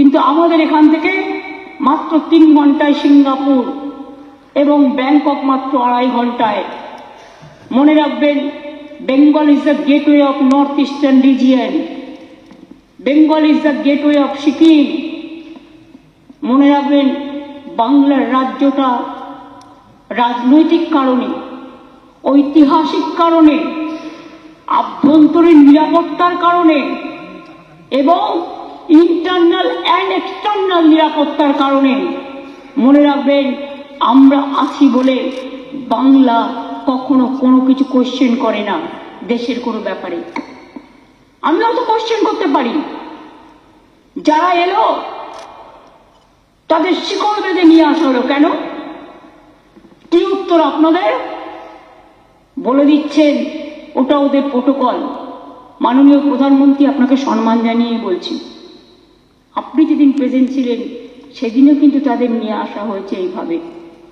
কিন্তু আমাদের এখান থেকে মাত্র 3 ঘন্টায় সিঙ্গাপুর এবং ব্যাংকক মাত্র 2.5 ঘন্টায়। মনে রাখবেন, Bengal is the gateway of north eastern region, Bengal is the gateway of Sikkim. মনে রাখবেন, বাংলার রাজ্যটা রাজনৈতিক কারণে, ঐতিহাসিক কারণে, আভ্যন্তরীণ নিরাপত্তার কারণে এবং ইন্টারনাল অ্যান্ড এক্সটার্নাল নিরাপত্তার কারণে, মনে রাখবেন, আমরা আছি বলে বাংলা কখনো কোনো কিছু কোশ্চেন করে না দেশের কোনো ব্যাপারে। আমিও তো কোশ্চেন করতে পারি। যারা এলো তাদের শিকড় বেঁধে নিয়ে আসা হলো কেন? কি উত্তর আপনাদের? বলে দিচ্ছেন ওটা ওদের প্রোটোকল। মাননীয় প্রধানমন্ত্রী, আপনাকে সম্মান জানিয়ে বলছি, আপনি যেদিন প্রেজেন্ট ছিলেন সেদিনও কিন্তু তাদের নিয়ে আসা হয়েছে এইভাবে।